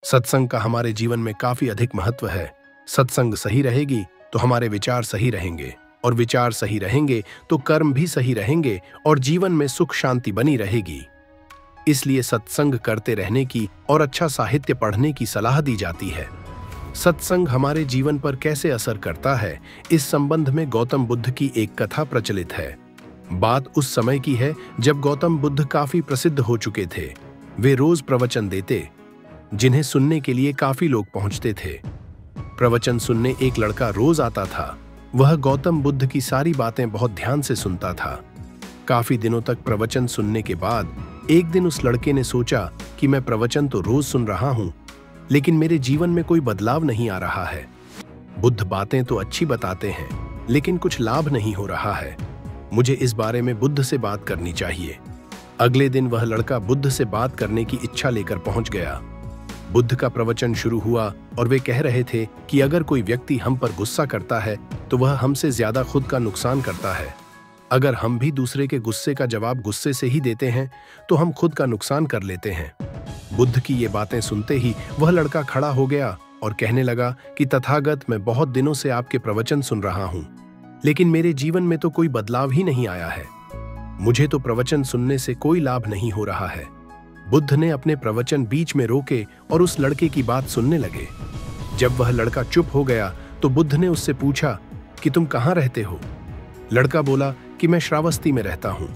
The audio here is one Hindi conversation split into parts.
सत्संग का हमारे जीवन में काफी अधिक महत्व है। सत्संग सही रहेगी तो हमारे विचार सही रहेंगे, और विचार सही रहेंगे तो कर्म भी सही रहेंगे और जीवन में सुख शांति बनी रहेगी। इसलिए सत्संग करते रहने की और अच्छा साहित्य पढ़ने की सलाह दी जाती है। सत्संग हमारे जीवन पर कैसे असर करता है, इस संबंध में गौतम बुद्ध की एक कथा प्रचलित है। बात उस समय की है जब गौतम बुद्ध काफी प्रसिद्ध हो चुके थे। वे रोज प्रवचन देते, जिन्हें सुनने के लिए काफी लोग पहुंचते थे। प्रवचन सुनने एक लड़का रोज आता था। वह गौतम बुद्ध की सारी बातें बहुत ध्यान से सुनता था। काफी दिनों तक प्रवचन सुनने के बाद एक दिन उस लड़के ने सोचा कि मैं प्रवचन तो रोज सुन रहा हूं, लेकिन मेरे जीवन में कोई बदलाव नहीं आ रहा है। बुद्ध बातें तो अच्छी बताते हैं, लेकिन कुछ लाभ नहीं हो रहा है। मुझे इस बारे में बुद्ध से बात करनी चाहिए। अगले दिन वह लड़का बुद्ध से बात करने की इच्छा लेकर पहुंच गया। बुद्ध का प्रवचन शुरू हुआ और वे कह रहे थे कि अगर कोई व्यक्ति हम पर गुस्सा करता है तो वह हमसे ज्यादा खुद का नुकसान करता है। अगर हम भी दूसरे के गुस्से का जवाब गुस्से से ही देते हैं तो हम खुद का नुकसान कर लेते हैं। बुद्ध की ये बातें सुनते ही वह लड़का खड़ा हो गया और कहने लगा कि तथागत, मैं बहुत दिनों से आपके प्रवचन सुन रहा हूं, लेकिन मेरे जीवन में तो कोई बदलाव ही नहीं आया है। मुझे तो प्रवचन सुनने से कोई लाभ नहीं हो रहा है। बुद्ध ने अपने प्रवचन बीच में रोके और उस लड़के की बात सुनने लगे। जब वह लड़का चुप हो गया तो बुद्ध ने उससे पूछा कि तुम कहाँ रहते हो? लड़का बोला कि मैं श्रावस्ती में रहता हूँ।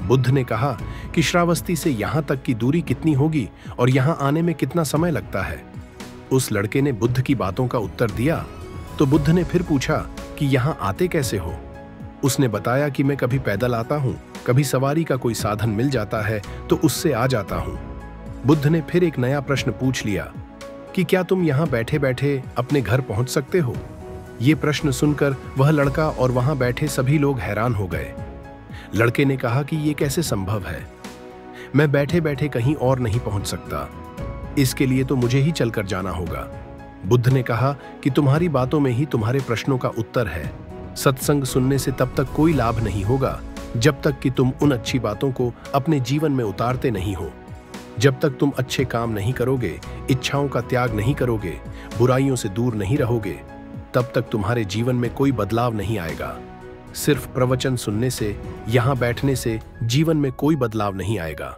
बुद्ध ने कहा कि श्रावस्ती से यहाँ तक की दूरी कितनी होगी और यहाँ आने में कितना समय लगता है? उस लड़के ने बुद्ध की बातों का उत्तर दिया तो बुद्ध ने फिर पूछा कि यहाँ आते कैसे हो? उसने बताया कि मैं कभी पैदल आता हूँ, कभी सवारी का कोई साधन मिल जाता है तो उससे आ जाता हूँ। बुद्ध ने फिर एक नया प्रश्न पूछ लिया कि क्या तुम यहाँ बैठे बैठे अपने घर पहुँच सकते हो? ये प्रश्न सुनकर वह लड़का और वहां बैठे सभी लोग हैरान हो गए। लड़के ने कहा कि ये कैसे संभव है? मैं बैठे बैठे कहीं और नहीं पहुंच सकता, इसके लिए तो मुझे ही चलकर जाना होगा। बुद्ध ने कहा कि तुम्हारी बातों में ही तुम्हारे प्रश्नों का उत्तर है। सत्संग सुनने से तब तक कोई लाभ नहीं होगा जब तक कि तुम उन अच्छी बातों को अपने जीवन में उतारते नहीं हो। जब तक तुम अच्छे काम नहीं करोगे, इच्छाओं का त्याग नहीं करोगे, बुराइयों से दूर नहीं रहोगे, तब तक तुम्हारे जीवन में कोई बदलाव नहीं आएगा। सिर्फ प्रवचन सुनने से, यहाँ बैठने से जीवन में कोई बदलाव नहीं आएगा।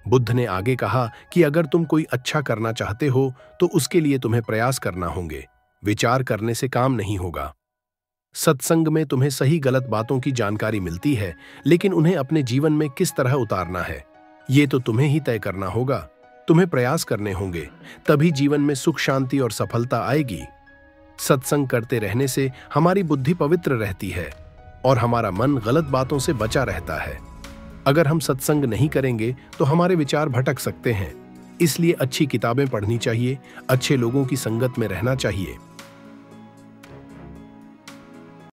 बुद्ध ने आगे कहा कि अगर तुम कोई अच्छा करना चाहते हो तो उसके लिए तुम्हें प्रयास करना होंगे। विचार करने से काम नहीं होगा। सत्संग में तुम्हें सही गलत बातों की जानकारी मिलती है, लेकिन उन्हें अपने जीवन में किस तरह उतारना है, ये तो तुम्हें ही तय करना होगा। तुम्हें प्रयास करने होंगे, तभी जीवन में सुख शांति और सफलता आएगी। सत्संग करते रहने से हमारी बुद्धि पवित्र रहती है और हमारा मन गलत बातों से बचा रहता है। अगर हम सत्संग नहीं करेंगे तो हमारे विचार भटक सकते हैं। इसलिए अच्छी किताबें पढ़नी चाहिए, अच्छे लोगों की संगत में रहना चाहिए।